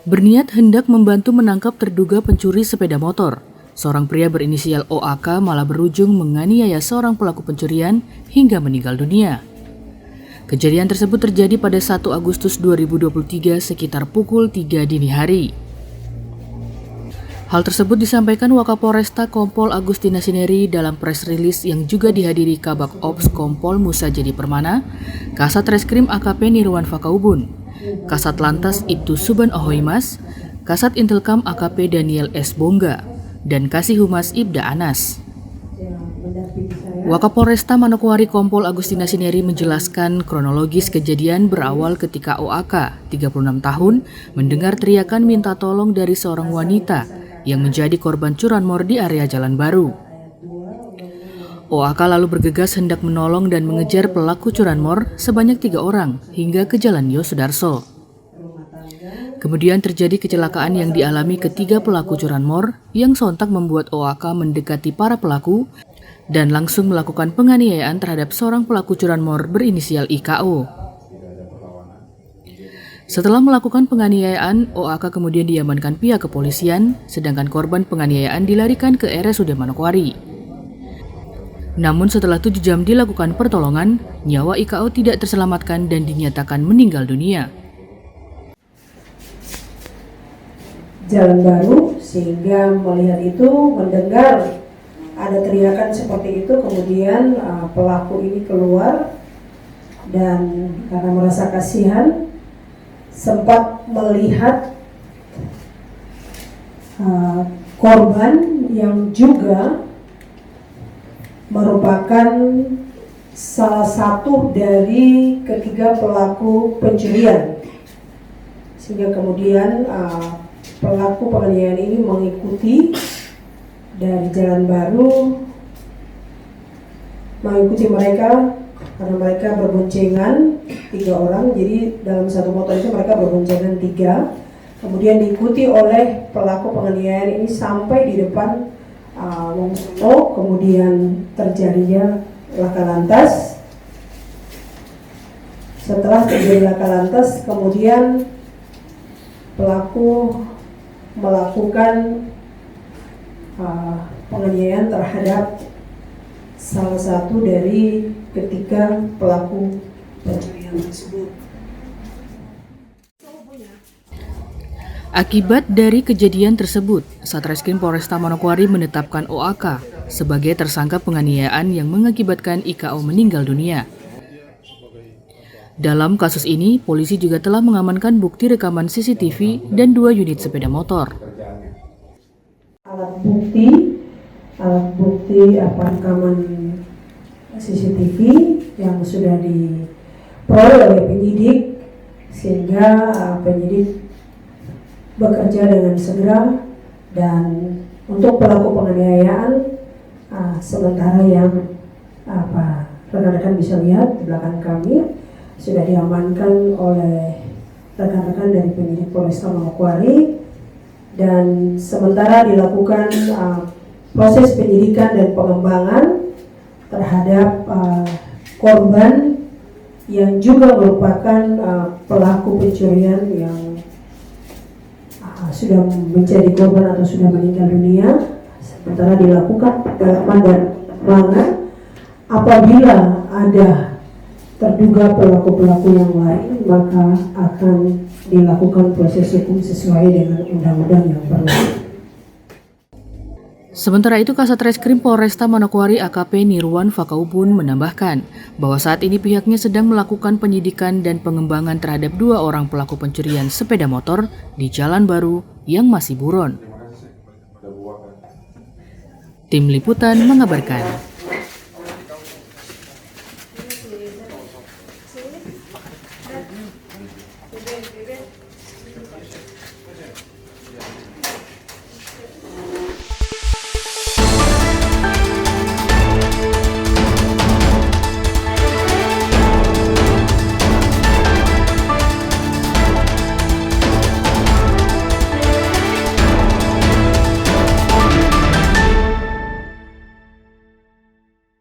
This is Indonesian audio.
Berniat hendak membantu menangkap terduga pencuri sepeda motor, seorang pria berinisial OAK malah berujung menganiaya seorang pelaku pencurian hingga meninggal dunia. Kejadian tersebut terjadi pada 1 Agustus 2023 sekitar pukul 3 dini hari. Hal tersebut disampaikan Wakapolresta Kompol Agustina Sineri dalam press release yang juga dihadiri Kabak Ops Kompol Musa Jadi Permana, Kasat Reskrim AKP Nirwan Fakaubun, Kasat Lantas Ibtu Suban Ohoimas, Kasat Intelkam AKP Daniel S. Bongga, dan Kasih Humas Ibda Anas. Wakapolresta Manokwari Kompol Agustina Sineri menjelaskan kronologis kejadian berawal ketika OAK, 36 tahun, mendengar teriakan minta tolong dari seorang wanita yang menjadi korban curanmor di area Jalan Baru. OAK lalu bergegas hendak menolong dan mengejar pelaku curanmor sebanyak 3 orang hingga ke Jalan Yosudarso. Kemudian terjadi kecelakaan yang dialami ketiga pelaku curanmor yang sontak membuat OAK mendekati para pelaku dan langsung melakukan penganiayaan terhadap seorang pelaku curanmor berinisial IKO. Setelah melakukan penganiayaan, OAK kemudian diamankan pihak kepolisian, sedangkan korban penganiayaan dilarikan ke RSUD Manokwari. Namun setelah 7 jam dilakukan pertolongan, nyawa IKO tidak terselamatkan dan dinyatakan meninggal dunia. Jalan Baru, sehingga melihat itu, mendengar ada teriakan seperti itu, kemudian pelaku ini keluar dan karena merasa kasihan sempat melihat korban yang juga merupakan salah satu dari ketiga pelaku pencurian, sehingga kemudian pelaku penganiayaan ini mengikuti dari Jalan Baru, mengikuti mereka karena mereka berboncengan 3 orang, jadi dalam satu motor itu mereka berboncengan 3, kemudian diikuti oleh pelaku penganiayaan ini sampai di depan Wongsono, kemudian terjadinya laka lantas. Setelah terjadi laka lantas, kemudian pelaku melakukan penganiayaan terhadap salah satu dari ketiga pelaku pencurian tersebut. Akibat dari kejadian tersebut, Satreskrim Polresta Manokwari menetapkan OAK sebagai tersangka penganiayaan yang mengakibatkan IKO meninggal dunia. Dalam kasus ini, polisi juga telah mengamankan bukti rekaman CCTV dan 2 unit sepeda motor. Alat bukti rekaman CCTV yang sudah diperoleh oleh penyidik, sehingga penyidik bekerja dengan segera, dan untuk pelaku penganiayaan sementara yang rekan-rekan bisa lihat di belakang kami sudah diamankan oleh rekan-rekan dari penyidik Polresta Manokwari, dan sementara dilakukan proses penyidikan dan pengembangan terhadap korban yang juga merupakan pelaku pencurian yang sudah menjadi korban atau sudah meninggal dunia. Sementara dilakukan pendalaman dan pengembangan, apabila ada terduga pelaku-pelaku yang lain, maka akan dilakukan proses hukum sesuai dengan undang-undang yang berlaku. Sementara itu, Kasat Reskrim Polresta Manokwari AKP Nirwan Fakaubun menambahkan bahwa saat ini pihaknya sedang melakukan penyidikan dan pengembangan terhadap 2 orang pelaku pencurian sepeda motor di Jalan Baru yang masih buron. Tim Liputan mengabarkan.